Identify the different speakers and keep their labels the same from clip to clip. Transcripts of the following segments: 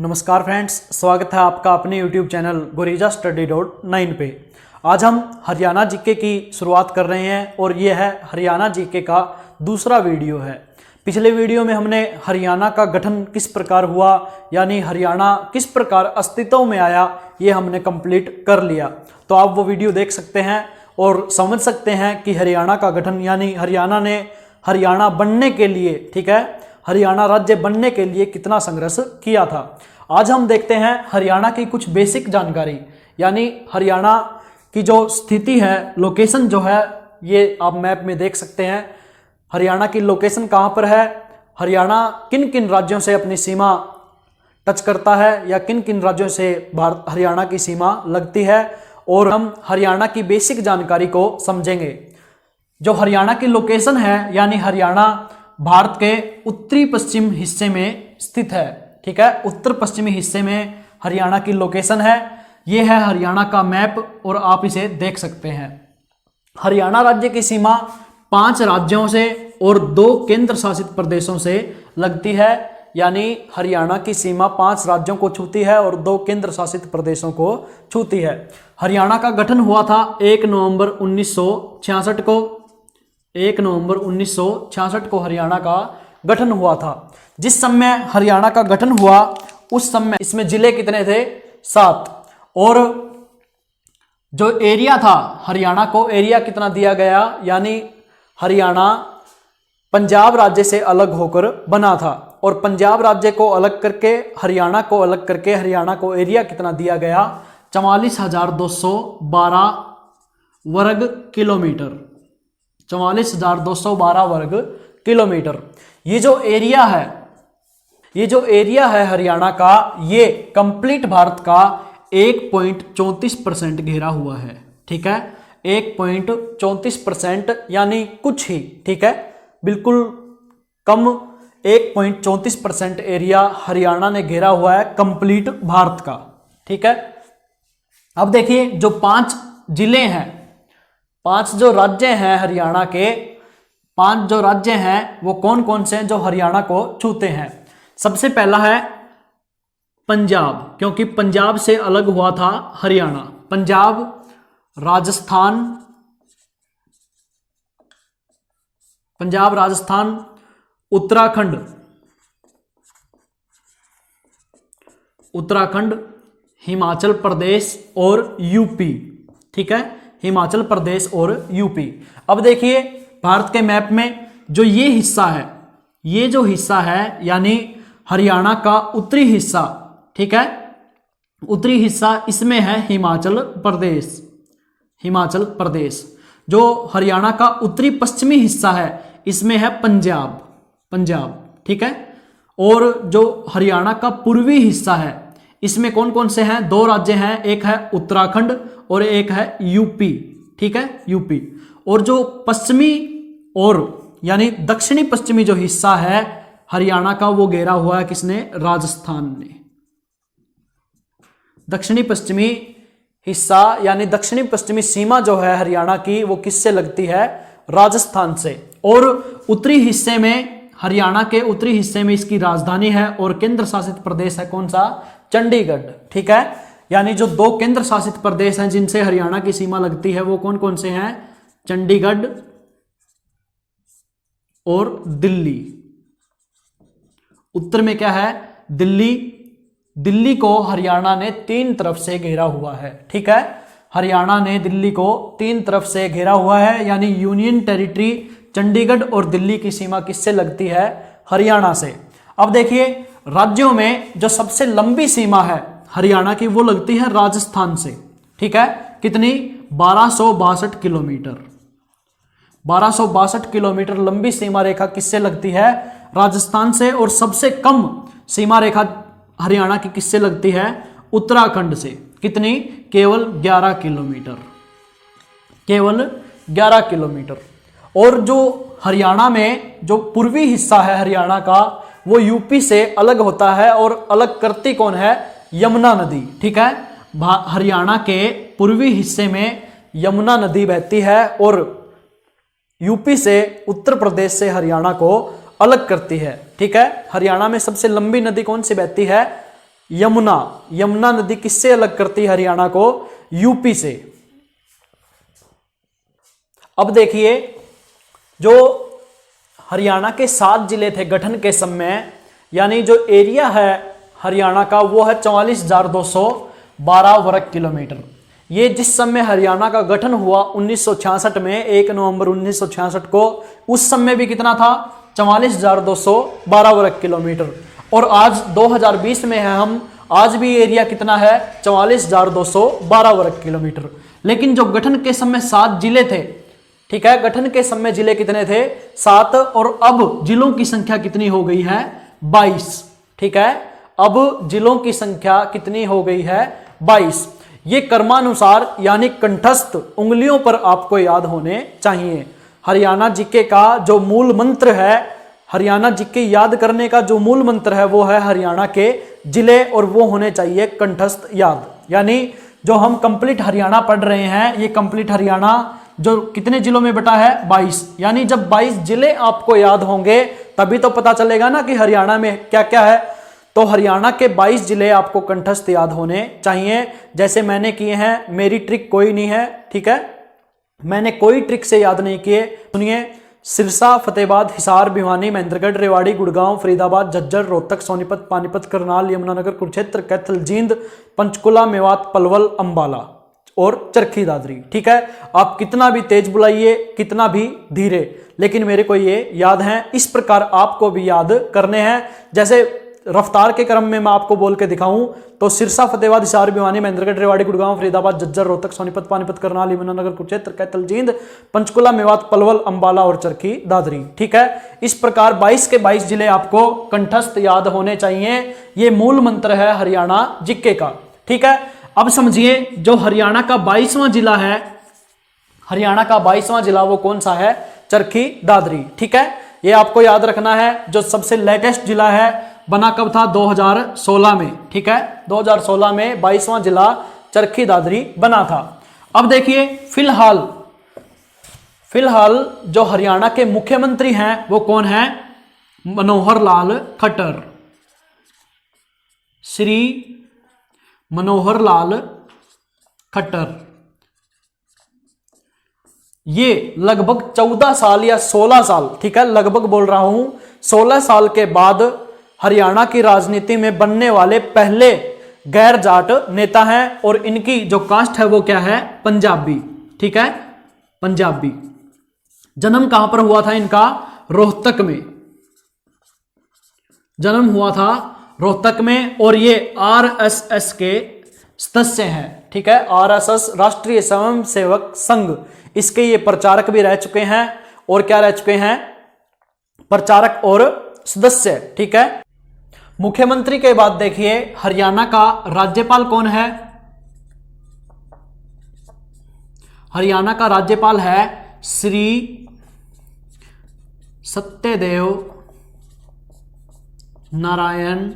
Speaker 1: नमस्कार फ्रेंड्स, स्वागत है आपका अपने YouTube चैनल गोरिजा Study.9 पे। आज हम हरियाणा जीके की शुरुआत कर रहे हैं और ये है हरियाणा जीके का दूसरा वीडियो है। पिछले वीडियो में हमने हरियाणा का गठन किस प्रकार हुआ, यानी हरियाणा किस प्रकार अस्तित्व में आया, ये हमने कंप्लीट कर लिया। तो आप वो वीडियो देख सकते हैं और समझ सकते हैं कि हरियाणा का गठन यानी हरियाणा ने हरियाणा बनने के लिए, ठीक है, हरियाणा राज्य बनने के लिए कितना संघर्ष किया था। आज हम देखते हैं हरियाणा की कुछ बेसिक जानकारी, यानी हरियाणा की जो स्थिति है, लोकेशन जो है, ये आप मैप में देख सकते हैं। हरियाणा की लोकेशन कहाँ पर है, हरियाणा किन किन राज्यों से अपनी सीमा टच करता है या किन किन राज्यों से हरियाणा की सीमा लगती है, और हम हरियाणा की बेसिक जानकारी को समझेंगे। जो हरियाणा की लोकेशन है, यानी हरियाणा भारत के उत्तरी पश्चिम हिस्से में स्थित है, ठीक है, उत्तर पश्चिमी हिस्से में हरियाणा की लोकेशन है। ये है हरियाणा का मैप और आप इसे देख सकते हैं। हरियाणा राज्य की सीमा 5 राज्यों से और 2 केंद्र शासित प्रदेशों से लगती है, यानी हरियाणा की सीमा 5 राज्यों को छूती है और 2 केंद्र शासित प्रदेशों को छूती है। हरियाणा का गठन हुआ था 1 नवंबर 1966 को। 1 नवंबर 1966 को हरियाणा का गठन हुआ था। जिस समय हरियाणा का गठन हुआ उस समय इसमें जिले कितने थे, 7, और जो एरिया था हरियाणा को, एरिया कितना दिया गया, यानी हरियाणा पंजाब राज्य से अलग होकर बना था और पंजाब राज्य को अलग करके, हरियाणा को अलग करके हरियाणा को एरिया कितना दिया गया, 44,212 वर्ग किलोमीटर। 44,212 वर्ग किलोमीटर। ये जो एरिया है हरियाणा का, ये कंप्लीट भारत का 1.34% घेरा हुआ है, ठीक है, 1.34%, यानी कुछ ही, ठीक है, बिल्कुल कम 1.34% एरिया हरियाणा ने घेरा हुआ है कंप्लीट भारत का, ठीक है। अब देखिए जो 5 जिले हैं, 5 जो राज्य हैं हरियाणा के, 5 जो राज्य हैं वो कौन कौन से हैं जो हरियाणा को छूते हैं। सबसे पहला है पंजाब, क्योंकि पंजाब से अलग हुआ था हरियाणा। पंजाब, राजस्थान, उत्तराखंड, हिमाचल प्रदेश और यूपी, ठीक है, हिमाचल प्रदेश और यूपी। अब देखिए भारत के मैप में जो ये जो हिस्सा है, यानी हरियाणा का उत्तरी हिस्सा, ठीक है, उत्तरी हिस्सा, इसमें है हिमाचल प्रदेश। जो हरियाणा का उत्तरी पश्चिमी हिस्सा है, इसमें है पंजाब, ठीक है, और जो हरियाणा का पूर्वी हिस्सा है, इसमें कौन कौन से हैं, 2 राज्य हैं, एक है उत्तराखंड और एक है यूपी, ठीक है, यूपी। और जो पश्चिमी और यानी दक्षिणी पश्चिमी जो हिस्सा है हरियाणा का, वो घेरा हुआ है किसने, राजस्थान ने। दक्षिणी पश्चिमी हिस्सा यानी दक्षिणी पश्चिमी सीमा जो है हरियाणा की, वो किससे लगती है, राजस्थान से। और उत्तरी हिस्से में, हरियाणा के उत्तरी हिस्से में इसकी राजधानी है और केंद्र शासित प्रदेश है कौन सा, चंडीगढ़, ठीक है। यानी जो 2 केंद्र शासित प्रदेश हैं जिनसे हरियाणा की सीमा लगती है वो कौन कौन से हैं, चंडीगढ़ और दिल्ली। उत्तर में क्या है, दिल्ली को हरियाणा ने 3 तरफ से घेरा हुआ है, ठीक है, हरियाणा ने दिल्ली को 3 तरफ से घेरा हुआ है, यानी यूनियन टेरिटरी चंडीगढ़ और दिल्ली की सीमा किससे लगती है, हरियाणा से। अब देखिए राज्यों में जो सबसे लंबी सीमा है हरियाणा की, वो लगती है राजस्थान से, ठीक है, कितनी, 1262 किलोमीटर। 1262 किलोमीटर लंबी सीमा रेखा किससे लगती है, राजस्थान से। और सबसे कम सीमा रेखा हरियाणा की किससे लगती है, उत्तराखंड से, कितनी, केवल 11 किलोमीटर, केवल 11 किलोमीटर। और जो हरियाणा में जो पूर्वी हिस्सा है हरियाणा का, वो यूपी से अलग होता है और अलग करती कौन है, यमुना नदी, ठीक है। हरियाणा के पूर्वी हिस्से में यमुना नदी बहती है और यूपी से, उत्तर प्रदेश से हरियाणा को अलग करती है, ठीक है। हरियाणा में सबसे लंबी नदी कौन सी बहती है, यमुना, यमुना नदी किससे अलग करती है हरियाणा को? यूपी से। अब देखिए, जो हरियाणा के 7 जिले थे गठन के समय, यानी जो एरिया है हरियाणा का वो है 44,212 वर्ग किलोमीटर। ये जिस समय हरियाणा का गठन हुआ 1966 में, 1 नवंबर 1966 को, उस समय भी कितना था? 44,212 वर्ग किलोमीटर। और आज 2020 में है हम, आज भी एरिया कितना है? 44,212 वर्ग किलोमीटर। लेकिन जो गठन के समय 7 जिले थे, ठीक है, गठन के समय जिले कितने थे? 7, और अब जिलों की संख्या कितनी हो गई है? 22। ठीक है, अब जिलों की संख्या कितनी हो गई है? 22। ये क्रमानुसार यानी कंठस्थ उंगलियों पर आपको याद होने चाहिए। हरियाणा जीके का जो मूल मंत्र है, हरियाणा जीके याद करने का जो मूल मंत्र है वो है हरियाणा के जिले, और वो होने चाहिए कंठस्थ याद। यानी जो हम कंप्लीट हरियाणा पढ़ रहे हैं, ये कंप्लीट हरियाणा जो कितने जिलों में बटा है? 22। यानी जब 22 जिले आपको याद होंगे तभी तो पता चलेगा ना कि हरियाणा में क्या क्या है। तो हरियाणा के 22 जिले आपको कंठस्थ याद होने चाहिए, जैसे मैंने किए हैं। मेरी ट्रिक कोई नहीं है, ठीक है, मैंने कोई ट्रिक से याद नहीं किए। सुनिए, सिरसा, फतेहाबाद, हिसार, भिवानी, महेंद्रगढ़, रेवाड़ी, गुड़गांव, फरीदाबाद, झज्जर, रोहतक, सोनीपत, पानीपत, करनाल, यमुनानगर, कुरुक्षेत्र, कैथल, जींद, पंचकुला, मेवात, पलवल, अंबाला और चरखी दादरी। ठीक है, आप कितना भी तेज बुलाइए, कितना भी धीरे, लेकिन मेरे को ये याद हैं। इस प्रकार आपको भी याद करने हैं। जैसे रफ्तार के क्रम में मैं आपको बोल के दिखाऊं तो सिरसा, फतेहाबाद, हिसार, भिवानी, महेंद्रगढ़, रेवाड़ी, गुड़गांव, फरीदाबाद, झज्जर, रोहतक, सोनीपत, पानीपत, करनाल, यमुनानगर, कुरुक्षेत्र, कैथल, जींद, पंचकुला, मेवात, पलवल, अंबाला और चरखी दादरी। ठीक है, इस प्रकार 22 के 22 जिले आपको कंठस्थ याद होने चाहिए। ये मूल मंत्र है हरियाणा जीके का। ठीक है, अब समझिए, जो हरियाणा का 22वां जिला है, हरियाणा का 22वां जिला वो कौन सा है? चरखी दादरी। ठीक है, ये आपको याद रखना है। जो सबसे लेटेस्ट जिला है, बना कब था? 2016 में। ठीक है, 2016 में 22वां जिला चरखी दादरी बना था। अब देखिए, फिलहाल जो हरियाणा के मुख्यमंत्री हैं वो कौन है? मनोहर लाल खट्टर, श्री मनोहर लाल खट्टर। ये लगभग 14 साल या 16 साल, ठीक है, लगभग बोल रहा हूं, 16 साल के बाद हरियाणा की राजनीति में बनने वाले पहले गैर जाट नेता हैं। और इनकी जो कास्ट है वो क्या है? पंजाबी। ठीक है, पंजाबी। जन्म कहां पर हुआ था इनका? रोहतक में जन्म हुआ था, रोहतक में। और ये आरएसएस के सदस्य हैं। ठीक है, आरएसएस राष्ट्रीय स्वयंसेवक संघ, इसके ये प्रचारक भी रह चुके हैं। और क्या रह चुके हैं? प्रचारक और सदस्य। ठीक है, मुख्यमंत्री के बाद देखिए, हरियाणा का राज्यपाल कौन है? हरियाणा का राज्यपाल है श्री सत्यदेव नारायण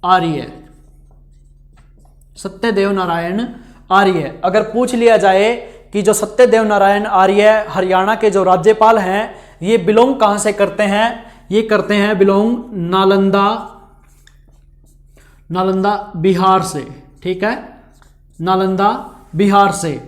Speaker 1: आर्य। सत्यदेव नारायण आर्य। अगर पूछ लिया जाए कि जो सत्यदेव नारायण आर्य हरियाणा के जो राज्यपाल हैं, ये बिलोंग कहां से करते हैं? ये करते हैं बिलोंग नालंदा बिहार से। ठीक है, नालंदा बिहार से।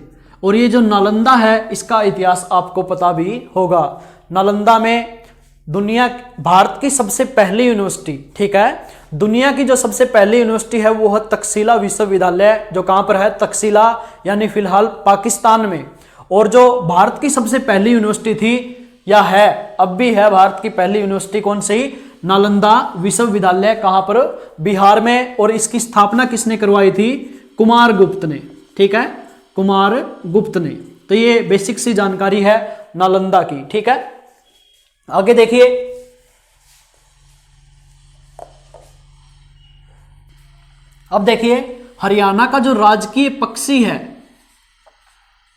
Speaker 1: और ये जो नालंदा है, इसका इतिहास आपको पता भी होगा। नालंदा में भारत की सबसे पहली यूनिवर्सिटी, ठीक है, दुनिया की जो सबसे पहली यूनिवर्सिटी है वो है तक्षशिला विश्वविद्यालय, जो कहां पर है? तक्षशिला, यानी फिलहाल पाकिस्तान में। और जो भारत की सबसे पहली यूनिवर्सिटी थी, या है, अब भी है भारत की पहली यूनिवर्सिटी, कौन सी? नालंदा विश्वविद्यालय। कहां पर? बिहार में। और इसकी स्थापना किसने करवाई थी? कुमार गुप्त ने। ठीक है, कुमार गुप्त ने। तो ये बेसिक सी जानकारी है नालंदा की। ठीक है, आगे देखिए, अब देखिए, हरियाणा का जो राजकीय पक्षी है,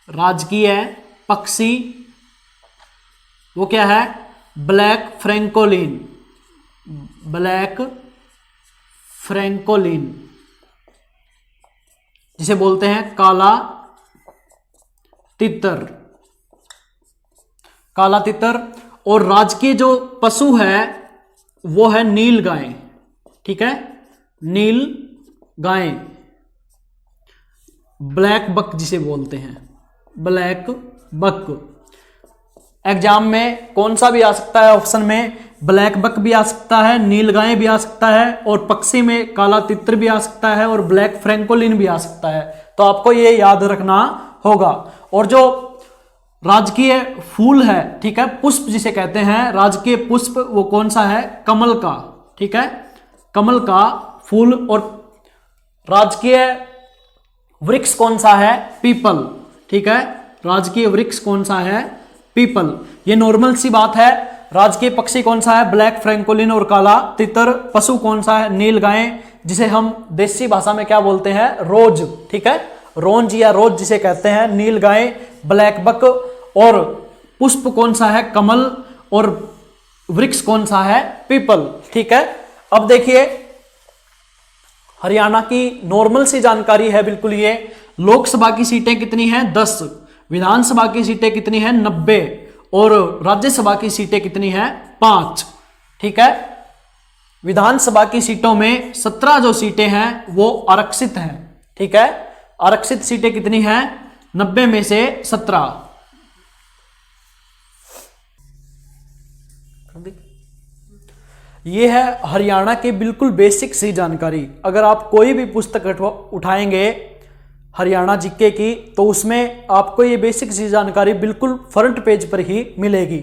Speaker 1: राजकीय पक्षी, वो क्या है? Black francolin. ब्लैक फ्रैंकोलिन, जिसे बोलते हैं काला तितर। काला तितर। और राजकीय जो पशु है वो है नील गाय। ठीक है, नील गाय, ब्लैक बक जिसे बोलते हैं, ब्लैक बक। एग्जाम में कौन सा भी आ सकता है ऑप्शन में, ब्लैक बक भी आ सकता है, नील गाय भी आ सकता है, और पक्षी में काला तितर भी आ सकता है, और ब्लैक फ्रैंकोलिन भी आ सकता है। तो आपको ये याद रखना होगा। और जो राजकीय फूल है, ठीक है, पुष्प जिसे कहते हैं, राजकीय पुष्प वो कौन सा है, कमल का, ठीक है, कमल का फूल। और राजकीय वृक्ष कौन सा है, पीपल, ठीक है, राजकीय वृक्ष कौन सा है, पीपल। ये नॉर्मल सी बात है। राजकीय पक्षी कौन सा है, ब्लैक फ्रैंकोलिन और काला तितर। पशु कौन सा है, नील गाय, जिसे हम देसी भाषा में क्या बोलते हैं, रोज, ठीक है, रोंज या रोज जिसे कहते हैं, नील गाय, ब्लैक बक। और पुष्प कौन सा है, कमल, और वृक्ष कौन सा है, पीपल, ठीक है। अब देखिए हरियाणा की नॉर्मल सी जानकारी है बिल्कुल ये। लोकसभा की सीटें कितनी हैं, 10, विधानसभा की सीटें कितनी हैं, 90, और राज्यसभा की सीटें कितनी हैं, 5, ठीक है। विधानसभा की सीटों में 17 जो सीटें हैं वो आरक्षित हैं, ठीक है। आरक्षित सीटें कितनी हैं, 90 में से 17। ये है हरियाणा की बिल्कुल बेसिक सी जानकारी। अगर आप कोई भी पुस्तक उठाएंगे हरियाणा जीके की, तो उसमें आपको ये बेसिक सी जानकारी बिल्कुल फ्रंट पेज पर ही मिलेगी।